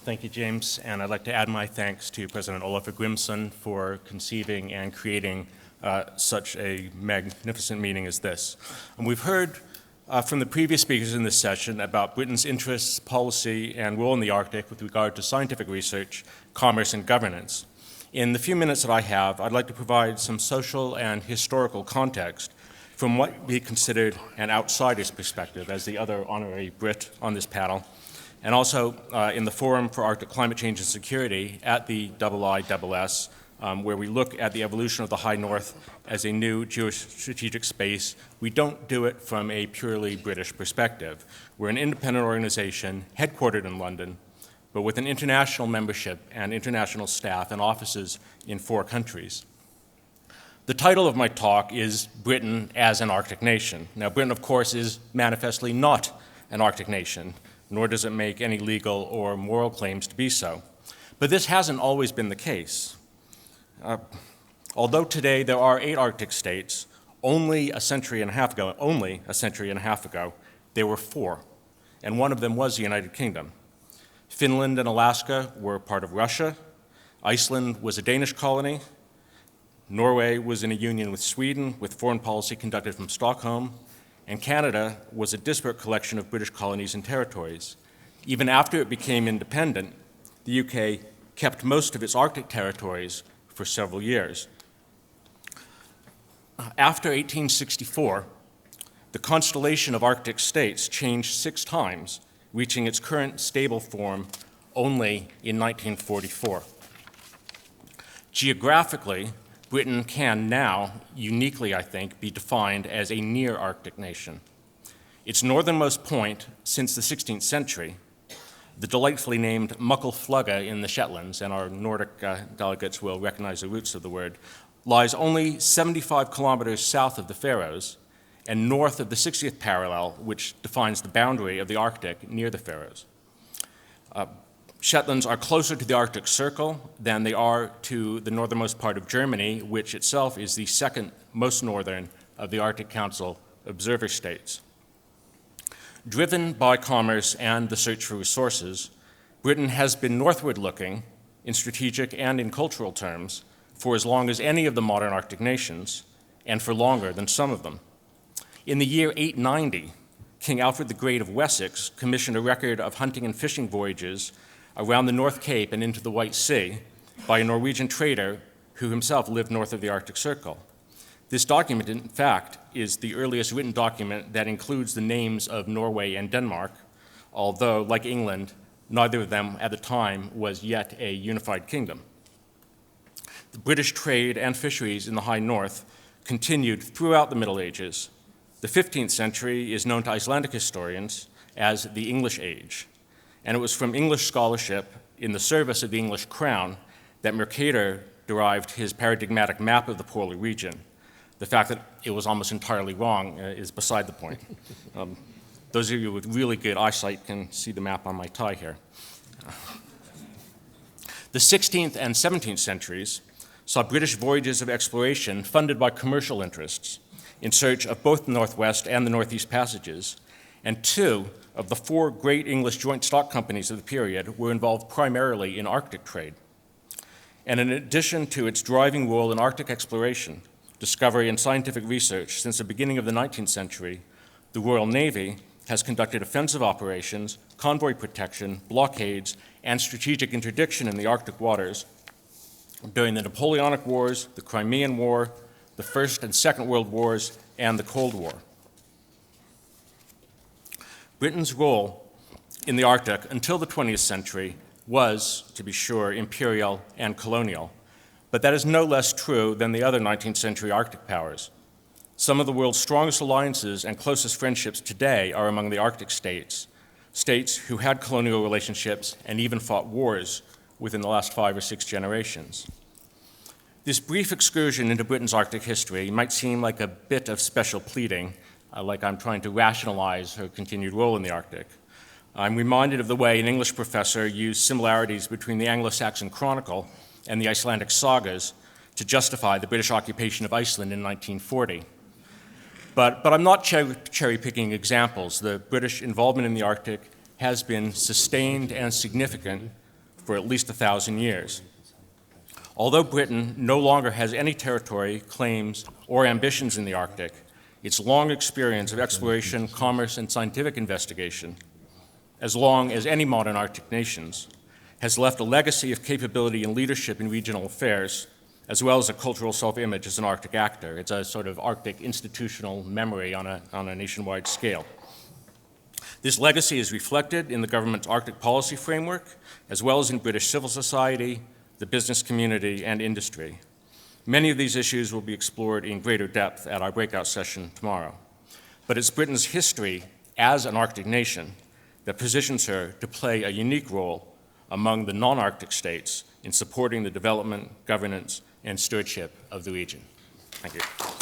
Thank you, James. And I'd like to add my thanks to President Olafur Grimsson for conceiving and creating such a magnificent meeting as this. And we've heard from the previous speakers in this session about Britain's interests, policy, and role in the Arctic with regard to scientific research, commerce, and governance. In the few minutes that I have, I'd like to provide some social and historical context from what we considered an outsider's perspective as the other honorary Brit on this panel, and also in the Forum for Arctic Climate Change and Security at the IISS, where we look at the evolution of the High North as a new geostrategic space. We don't do it from a purely British perspective. We're an independent organization headquartered in London, but with an international membership and international staff and offices in 4 countries. The title of my talk is Britain as an Arctic Nation. Now, Britain, of course, is manifestly not an Arctic nation, nor does it make any legal or moral claims to be so. But this hasn't always been the case. Although today there are 8 Arctic states, only a century and a half ago, there were 4, and one of them was the United Kingdom. Finland and Alaska were part of Russia. Iceland was a Danish colony. Norway was in a union with Sweden, with foreign policy conducted from Stockholm. And Canada was a disparate collection of British colonies and territories. Even after it became independent, the UK kept most of its Arctic territories for several years. After 1864, the constellation of Arctic states changed 6 times, reaching its current stable form only in 1944. Geographically, Britain can now, uniquely I think, be defined as a near-Arctic nation. Its northernmost point since the 16th century, the delightfully named Muckle in the Shetlands, and our Nordic delegates will recognize the roots of the word, lies only 75 kilometers south of the Faroes and north of the 60th parallel, which defines the boundary of the Arctic near the Faroes. Shetlands are closer to the Arctic Circle than they are to the northernmost part of Germany, which itself is the second most northern of the Arctic Council observer states. Driven by commerce and the search for resources, Britain has been northward looking in strategic and in cultural terms for as long as any of the modern Arctic nations, and for longer than some of them. In the year 890, King Alfred the Great of Wessex commissioned a record of hunting and fishing voyages around the North Cape and into the White Sea by a Norwegian trader who himself lived north of the Arctic Circle. This document, in fact, is the earliest written document that includes the names of Norway and Denmark, although, like England, neither of them at the time was yet a unified kingdom. The British trade and fisheries in the High North continued throughout the Middle Ages. The 15th century is known to Icelandic historians as the English Age, and it was from English scholarship in the service of the English crown that Mercator derived his paradigmatic map of the polar region. The fact that it was almost entirely wrong is beside the point. Those of you with really good eyesight can see the map on my tie here. The 16th and 17th centuries saw British voyages of exploration funded by commercial interests in search of both the Northwest and the Northeast passages, and 2 of the 4 great English joint stock companies of the period were involved primarily in Arctic trade. And in addition to its driving role in Arctic exploration, discovery, and scientific research since the beginning of the 19th century, the Royal Navy has conducted offensive operations, convoy protection, blockades, and strategic interdiction in the Arctic waters during the Napoleonic Wars, the Crimean War, the First and Second World Wars, and the Cold War. Britain's role in the Arctic until the 20th century was, to be sure, imperial and colonial, but that is no less true than the other 19th century Arctic powers. Some of the world's strongest alliances and closest friendships today are among the Arctic states, states who had colonial relationships and even fought wars within the last 5 or 6 generations. This brief excursion into Britain's Arctic history might seem like a bit of special pleading, like I'm trying to rationalize her continued role in the Arctic. I'm reminded of the way an English professor used similarities between the Anglo-Saxon Chronicle and the Icelandic sagas to justify the British occupation of Iceland in 1940. But I'm not cherry-picking examples. The British involvement in the Arctic has been sustained and significant for at least 1,000 years. Although Britain no longer has any territory, claims, or ambitions in the Arctic, its long experience of exploration, commerce, and scientific investigation, as long as any modern Arctic nations, has left a legacy of capability and leadership in regional affairs, as well as a cultural self-image as an Arctic actor. It's a sort of Arctic institutional memory on a nationwide scale. This legacy is reflected in the government's Arctic policy framework, as well as in British civil society, the business community, and industry. Many of these issues will be explored in greater depth at our breakout session tomorrow. But it's Britain's history as an Arctic nation that positions her to play a unique role among the non-Arctic states in supporting the development, governance, and stewardship of the region. Thank you.